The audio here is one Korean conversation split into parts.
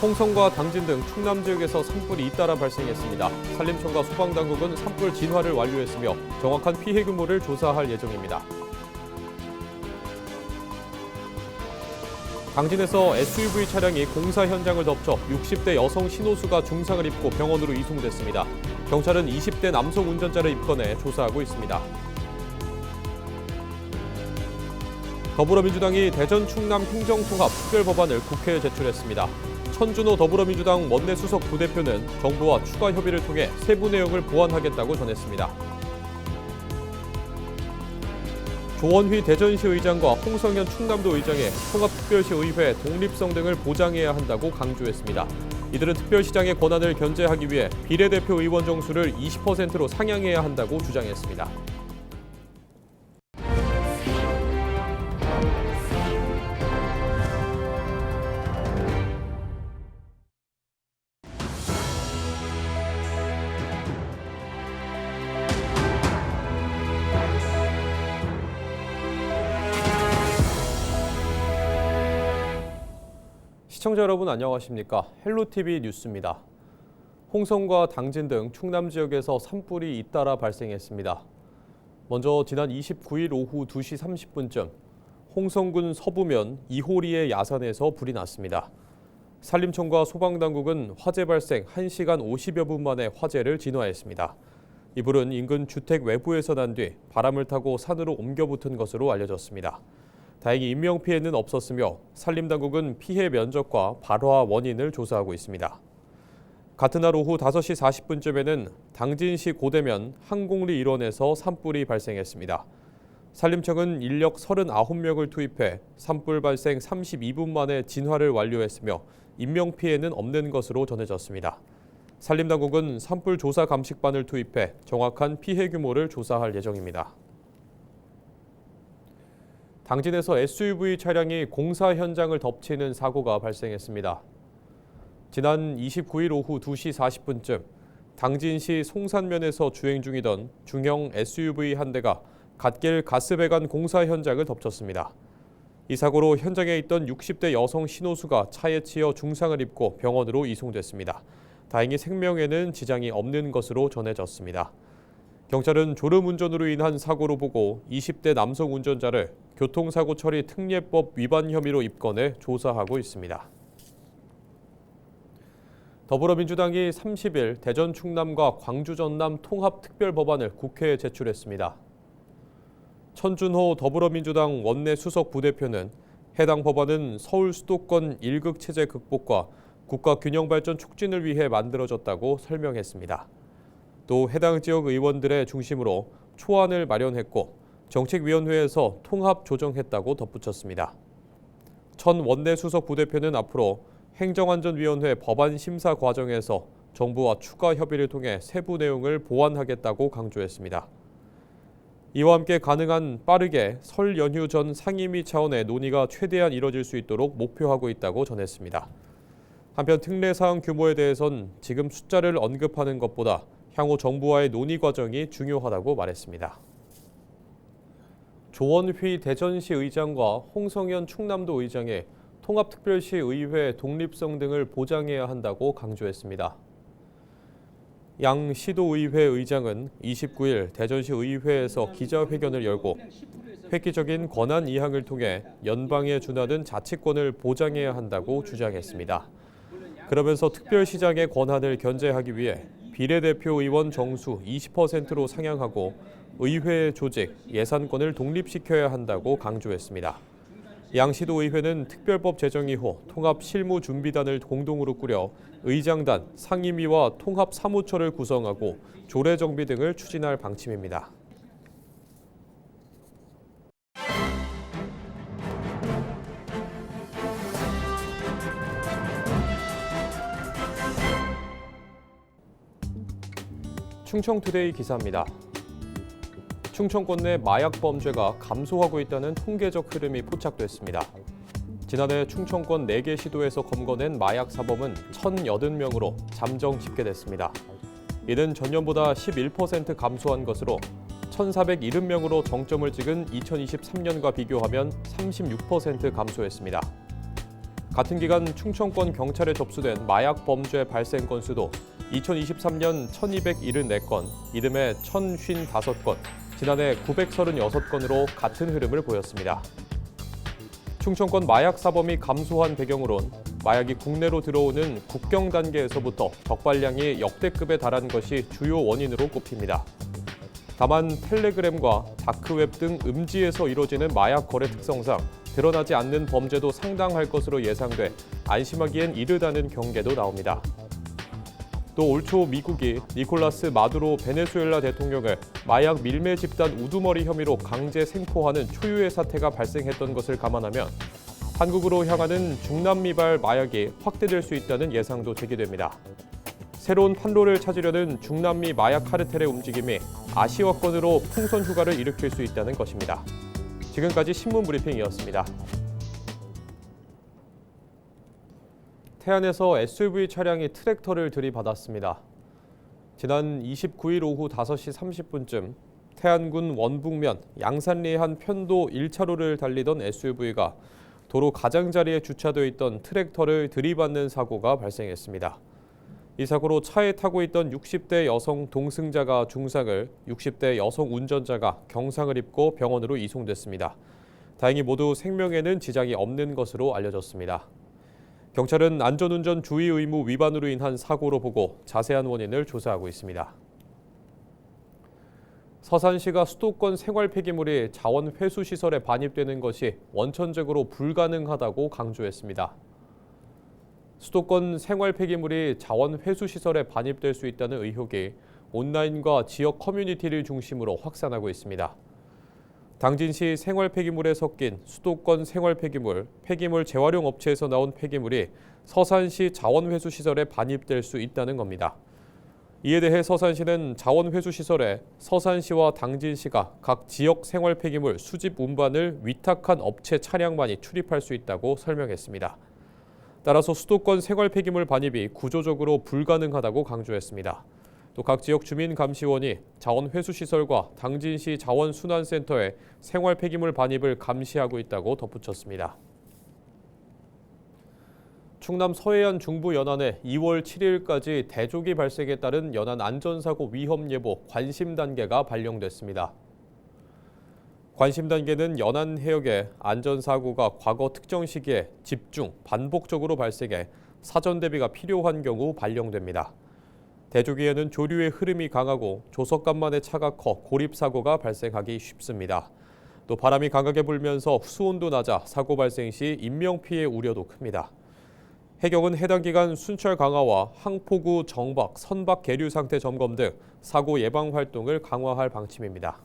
홍성과 당진 등 충남 지역에서 산불이 잇따라 발생했습니다. 산림청과 소방당국은 산불 진화를 완료했으며 정확한 피해 규모를 조사할 예정입니다. 당진에서 SUV 차량이 공사 현장을 덮쳐 60대 여성 신호수가 중상을 입고 병원으로 이송됐습니다. 경찰은 20대 남성 운전자를 입건해 조사하고 있습니다. 더불어민주당이 대전 충남 행정통합 특별법안을 국회에 제출했습니다. 천준호 더불어민주당 원내수석 부대표는 정부와 추가 협의를 통해 세부 내용을 보완하겠다고 전했습니다. 조원휘 대전시 의장과 홍성현 충남도 의장이 통합특별시 의회 독립성 등을 보장해야 한다고 강조했습니다. 이들은 특별시장의 권한을 견제하기 위해 비례대표 의원 정수를 20%로 상향해야 한다고 주장했습니다. 시청자 여러분 안녕하십니까? 헬로티비 뉴스입니다. 홍성과 당진 등 충남 지역에서 산불이 잇따라 발생했습니다. 먼저 지난 29일 오후 2시 30분쯤 홍성군 서부면 이호리의 야산에서 불이 났습니다. 산림청과 소방당국은 화재 발생 1시간 50여 분 만에 화재를 진화했습니다. 이 불은 인근 주택 외부에서 난 뒤 바람을 타고 산으로 옮겨 붙은 것으로 알려졌습니다. 다행히 인명피해는 없었으며 산림당국은 피해 면적과 발화 원인을 조사하고 있습니다. 같은 날 오후 5시 40분쯤에는 당진시 고대면 한곡리 일원에서 산불이 발생했습니다. 산림청은 인력 39명을 투입해 산불 발생 32분 만에 진화를 완료했으며 인명피해는 없는 것으로 전해졌습니다. 산림당국은 산불 조사 감식반을 투입해 정확한 피해 규모를 조사할 예정입니다. 당진에서 SUV 차량이 공사 현장을 덮치는 사고가 발생했습니다. 지난 29일 오후 2시 40분쯤 당진시 송산면에서 주행 중이던 중형 SUV 한 대가 갓길 가스배관 공사 현장을 덮쳤습니다. 이 사고로 현장에 있던 60대 여성 신호수가 차에 치여 중상을 입고 병원으로 이송됐습니다. 다행히 생명에는 지장이 없는 것으로 전해졌습니다. 경찰은 졸음운전으로 인한 사고로 보고 20대 남성 운전자를 교통사고 처리 특례법 위반 혐의로 입건해 조사하고 있습니다. 더불어민주당이 30일 대전 충남과 광주 전남 통합 특별법안을 국회에 제출했습니다. 천준호 더불어민주당 원내수석 부대표는 해당 법안은 서울 수도권 일극 체제 극복과 국가 균형 발전 촉진을 위해 만들어졌다고 설명했습니다. 또 해당 지역 의원들의 중심으로 초안을 마련했고 정책위원회에서 통합 조정했다고 덧붙였습니다. 천 원내수석 부대표는 앞으로 행정안전위원회 법안 심사 과정에서 정부와 추가 협의를 통해 세부 내용을 보완하겠다고 강조했습니다. 이와 함께 가능한 빠르게 설 연휴 전 상임위 차원의 논의가 최대한 이뤄질 수 있도록 목표하고 있다고 전했습니다. 한편 특례사항 규모에 대해선 지금 숫자를 언급하는 것보다 향후 정부와의 논의 과정이 중요하다고 말했습니다. 조원휘 대전시 의장과 홍성현 충남도 의장이 통합특별시 의회 독립성 등을 보장해야 한다고 강조했습니다. 양 시도의회 의장은 29일 대전시 의회에서 기자회견을 열고 획기적인 권한 이항을 통해 연방에 준하는 자치권을 보장해야 한다고 주장했습니다. 그러면서 특별시장의 권한을 견제하기 위해 비례대표 의원 정수 20%로 상향하고 의회 조직, 예산권을 독립시켜야 한다고 강조했습니다. 양시도의회는 특별법 제정 이후 통합실무준비단을 공동으로 꾸려 의장단, 상임위와 통합사무처를 구성하고 조례정비 등을 추진할 방침입니다. 충청투데이 기사입니다. 충청권 내 마약 범죄가 감소하고 있다는 통계적 흐름이 포착됐습니다. 지난해 충청권 4개 시도에서 검거된 마약 사범은 1,080명으로 잠정 집계됐습니다. 이는 전년보다 11% 감소한 것으로 1,470명으로 정점을 찍은 2023년과 비교하면 36% 감소했습니다. 같은 기간 충청권 경찰에 접수된 마약 범죄 발생 건수도 2023년 1,274건, 이듬해 1,055건, 지난해 936건으로 같은 흐름을 보였습니다. 충청권 마약 사범이 감소한 배경으론 마약이 국내로 들어오는 국경 단계에서부터 적발량이 역대급에 달한 것이 주요 원인으로 꼽힙니다. 다만 텔레그램과 다크웹 등 음지에서 이뤄지는 마약 거래 특성상 드러나지 않는 범죄도 상당할 것으로 예상돼 안심하기엔 이르다는 경계도 나옵니다. 또 올 초 미국이 니콜라스 마두로 베네수엘라 대통령을 마약 밀매 집단 우두머리 혐의로 강제 생포하는 초유의 사태가 발생했던 것을 감안하면 한국으로 향하는 중남미발 마약이 확대될 수 있다는 예상도 제기됩니다. 새로운 판로를 찾으려는 중남미 마약 카르텔의 움직임이 아시아권으로 풍선 휴가를 일으킬 수 있다는 것입니다. 지금까지 신문 브리핑이었습니다. 태안에서 SUV 차량이 트랙터를 들이받았습니다. 지난 29일 오후 5시 30분쯤 태안군 원북면 양산리 한 편도 1차로를 달리던 SUV가 도로 가장자리에 주차되어 있던 트랙터를 들이받는 사고가 발생했습니다. 이 사고로 차에 타고 있던 60대 여성 동승자가 중상을, 60대 여성 운전자가 경상을 입고 병원으로 이송됐습니다. 다행히 모두 생명에는 지장이 없는 것으로 알려졌습니다. 경찰은 안전운전 주의 의무 위반으로 인한 사고로 보고 자세한 원인을 조사하고 있습니다. 서산시가 수도권 생활 폐기물이 자원 회수 시설에 반입되는 것이 원천적으로 불가능하다고 강조했습니다. 수도권 생활 폐기물이 자원 회수 시설에 반입될 수 있다는 의혹이 온라인과 지역 커뮤니티를 중심으로 확산하고 있습니다. 당진시 생활 폐기물에 섞인 수도권 생활 폐기물, 폐기물 재활용 업체에서 나온 폐기물이 서산시 자원 회수 시설에 반입될 수 있다는 겁니다. 이에 대해 서산시는 자원 회수 시설에 서산시와 당진시가 각 지역 생활 폐기물 수집 운반을 위탁한 업체 차량만이 출입할 수 있다고 설명했습니다. 따라서 수도권 생활 폐기물 반입이 구조적으로 불가능하다고 강조했습니다. 또 각 지역 주민감시원이 자원회수시설과 당진시 자원순환센터에 생활 폐기물 반입을 감시하고 있다고 덧붙였습니다. 충남 서해안 중부 연안에 2월 7일까지 대조기 발생에 따른 연안 안전사고 위험 예보 관심 단계가 발령됐습니다. 관심 단계는 연안 해역에 안전사고가 과거 특정 시기에 집중, 반복적으로 발생해 사전 대비가 필요한 경우 발령됩니다. 대조기에는 조류의 흐름이 강하고 조석간만의 차가 커 고립사고가 발생하기 쉽습니다. 또 바람이 강하게 불면서 수온도 낮아 사고 발생 시 인명피해 우려도 큽니다. 해경은 해당 기간 순찰 강화와 항포구 정박, 선박 계류 상태 점검 등 사고 예방 활동을 강화할 방침입니다.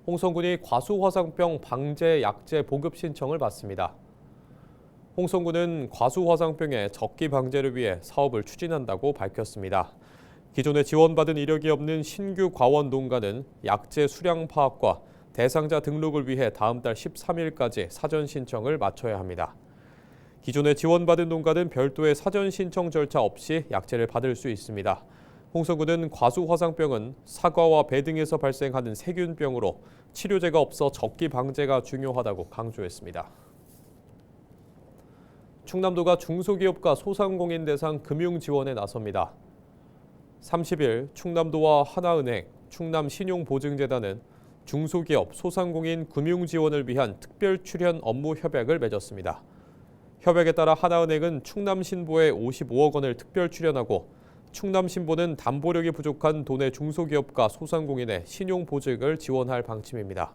홍성군이 과수화상병 방제 약제 보급 신청을 받습니다. 홍성군은 과수화상병의 적기 방제를 위해 사업을 추진한다고 밝혔습니다. 기존에 지원받은 이력이 없는 신규 과원 농가는 약제 수량 파악과 대상자 등록을 위해 다음 달 13일까지 사전 신청을 마쳐야 합니다. 기존에 지원받은 농가는 별도의 사전 신청 절차 없이 약제를 받을 수 있습니다. 홍성군은 과수화상병은 사과와 배 등에서 발생하는 세균병으로 치료제가 없어 적기 방제가 중요하다고 강조했습니다. 충남도가 중소기업과 소상공인 대상 금융 지원에 나섭니다. 30일 충남도와 하나은행, 충남신용보증재단은 중소기업, 소상공인 금융 지원을 위한 특별 출연 업무 협약을 맺었습니다. 협약에 따라 하나은행은 충남신보에 55억 원을 특별 출연하고 충남신보는 담보력이 부족한 도내 중소기업과 소상공인의 신용보증을 지원할 방침입니다.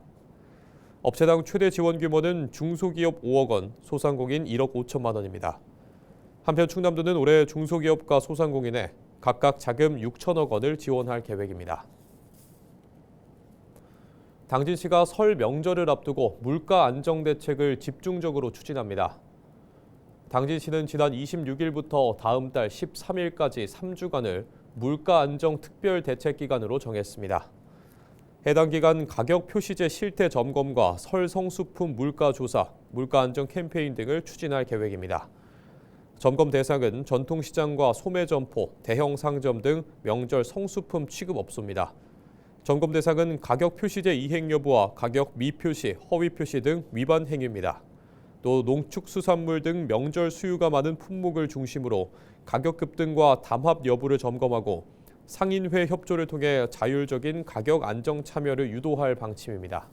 업체당 최대 지원 규모는 중소기업 5억 원, 소상공인 1억 5천만 원입니다. 한편 충남도는 올해 중소기업과 소상공인에 각각 자금 6천억 원을 지원할 계획입니다. 당진시가 설 명절을 앞두고 물가 안정 대책을 집중적으로 추진합니다. 당진시는 지난 26일부터 다음 달 13일까지 3주간을 물가 안정 특별 대책 기간으로 정했습니다. 해당 기간 가격 표시제 실태 점검과 설 성수품 물가 조사, 물가 안정 캠페인 등을 추진할 계획입니다. 점검 대상은 전통시장과 소매점포, 대형 상점 등 명절 성수품 취급업소입니다. 점검 대상은 가격 표시제 이행 여부와 가격 미표시, 허위 표시 등 위반 행위입니다. 또 농축수산물 등 명절 수요가 많은 품목을 중심으로 가격 급등과 담합 여부를 점검하고 상인회 협조를 통해 자율적인 가격 안정 참여를 유도할 방침입니다.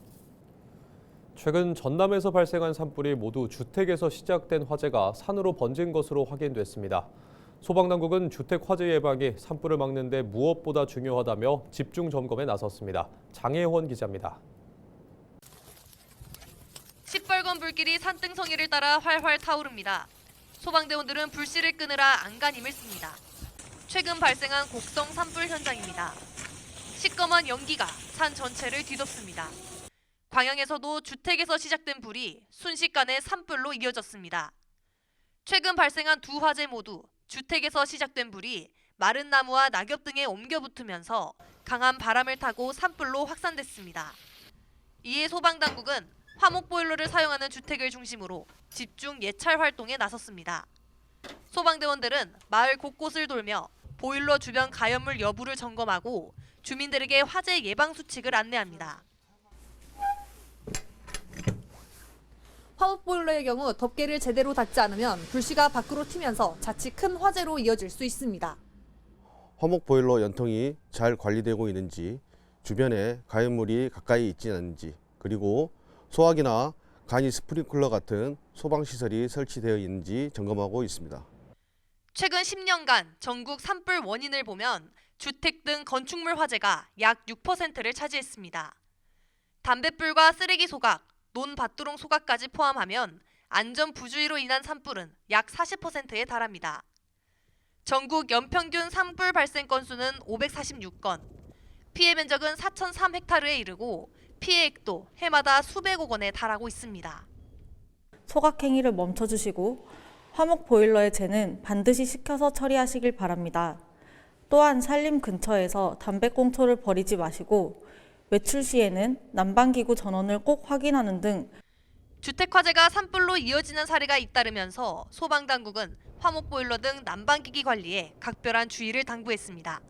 최근 전남에서 발생한 산불이 모두 주택에서 시작된 화재가 산으로 번진 것으로 확인됐습니다. 소방당국은 주택 화재 예방이 산불을 막는 데 무엇보다 중요하다며 집중 점검에 나섰습니다. 장혜원 기자입니다. 시뻘건 불길이 산등성이를 따라 활활 타오릅니다. 소방대원들은 불씨를 끄느라 안간힘을 씁니다. 최근 발생한 곡성 산불 현장입니다. 시꺼먼 연기가 산 전체를 뒤덮습니다. 광양에서도 주택에서 시작된 불이 순식간에 산불로 이어졌습니다. 최근 발생한 두 화재 모두 주택에서 시작된 불이 마른 나무와 낙엽 등에 옮겨 붙으면서 강한 바람을 타고 산불로 확산됐습니다. 이에 소방당국은 화목 보일러를 사용하는 주택을 중심으로 집중 예찰 활동에 나섰습니다. 소방대원들은 마을 곳곳을 돌며 보일러 주변 가연물 여부를 점검하고 주민들에게 화재 예방 수칙을 안내합니다. 화목 보일러의 경우 덮개를 제대로 닫지 않으면 불씨가 밖으로 튀면서 자칫 큰 화재로 이어질 수 있습니다. 화목 보일러 연통이 잘 관리되고 있는지, 주변에 가연물이 가까이 있지 않는지, 그리고 소화기나 간이 스프링클러 같은 소방시설이 설치되어 있는지 점검하고 있습니다. 최근 10년간 전국 산불 원인을 보면 주택 등 건축물 화재가 약 6%를 차지했습니다. 담뱃불과 쓰레기 소각, 논밭두렁 소각까지 포함하면 안전 부주의로 인한 산불은 약 40%에 달합니다. 전국 연평균 산불 발생 건수는 546건, 피해 면적은 4,003헥타르에 이르고 피해액도 해마다 수백억 원에 달하고 있습니다. 소각 행위를 멈춰주시고 화목 보일러의 재는 반드시 시켜서 처리하시길 바랍니다. 또한 산림 근처에서 담배꽁초를 버리지 마시고 외출 시에는 난방기구 전원을 꼭 확인하는 등 주택 화재가 산불로 이어지는 사례가 잇따르면서 소방당국은 화목 보일러 등 난방기기 관리에 각별한 주의를 당부했습니다.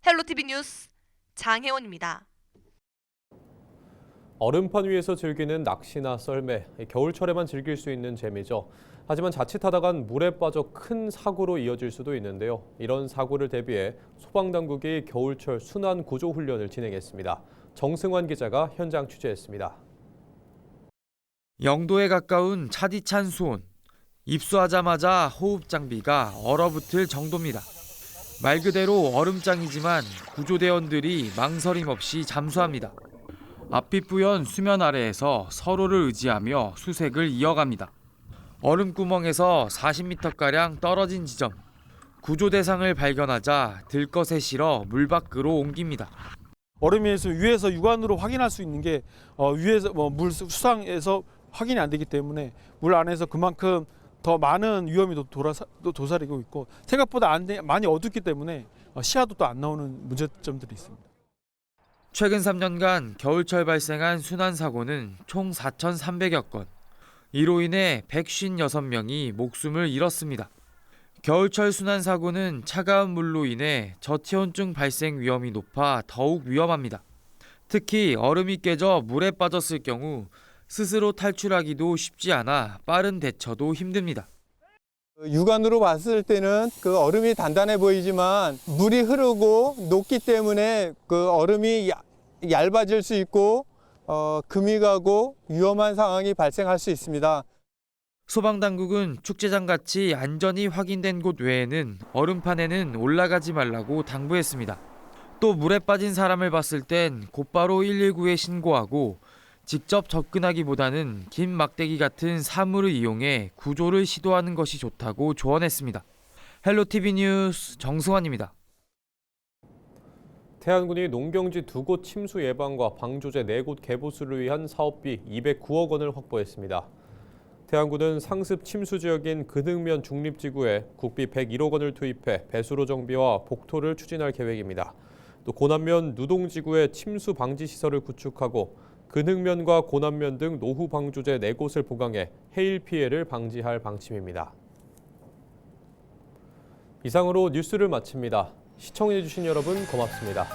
헬로티비 뉴스 장혜원입니다. 얼음판 위에서 즐기는 낚시나 썰매, 겨울철에만 즐길 수 있는 재미죠. 하지만 자칫하다간 물에 빠져 큰 사고로 이어질 수도 있는데요. 이런 사고를 대비해 소방당국이 겨울철 순환 구조 훈련을 진행했습니다. 정승환 기자가 현장 취재했습니다. 영도에 가까운 차디찬 수온. 입수하자마자 호흡 장비가 얼어붙을 정도입니다. 말 그대로 얼음장이지만 구조대원들이 망설임 없이 잠수합니다. 앞이 뿌연 수면 아래에서 서로를 의지하며 수색을 이어갑니다. 얼음구멍에서 40m가량 떨어진 지점. 구조 대상을 발견하자 들것에 실어 물 밖으로 옮깁니다. 얼음에서 위에서 육안으로 확인할 수 있는 게 위에서 물 수상에서 확인이 안 되기 때문에 물 안에서 그만큼 더 많은 위험이 도사리고 있고 생각보다 많이 어둡기 때문에 시야도 또 안 나오는 문제점들이 있습니다. 최근 3년간 겨울철 발생한 순환 사고는 총 4,300여 건. 이로 인해 156명이 목숨을 잃었습니다. 겨울철 순환 사고는 차가운 물로 인해 저체온증 발생 위험이 높아 더욱 위험합니다. 특히 얼음이 깨져 물에 빠졌을 경우 스스로 탈출하기도 쉽지 않아 빠른 대처도 힘듭니다. 육안으로 봤을 때는 그 얼음이 단단해 보이지만 물이 흐르고 녹기 때문에 그 얼음이 얇아질 수 있고 금이 가고 위험한 상황이 발생할 수 있습니다. 소방당국은 축제장같이 안전이 확인된 곳 외에는 얼음판에는 올라가지 말라고 당부했습니다. 또 물에 빠진 사람을 봤을 땐 곧바로 119에 신고하고 직접 접근하기보다는 긴 막대기 같은 사물을 이용해 구조를 시도하는 것이 좋다고 조언했습니다. 헬로티비 뉴스 정승환입니다. 태안군이 농경지 2곳 침수 예방과 방조제 4곳 개보수를 위한 사업비 209억 원을 확보했습니다. 태안군은 상습 침수 지역인 근흥면 중립지구에 국비 101억 원을 투입해 배수로 정비와 복토를 추진할 계획입니다. 또 고남면 누동지구에 침수 방지 시설을 구축하고 근흥면과 고남면 등 노후 방조제 4곳을 보강해 해일 피해를 방지할 방침입니다. 이상으로 뉴스를 마칩니다. 시청해주신 여러분 고맙습니다.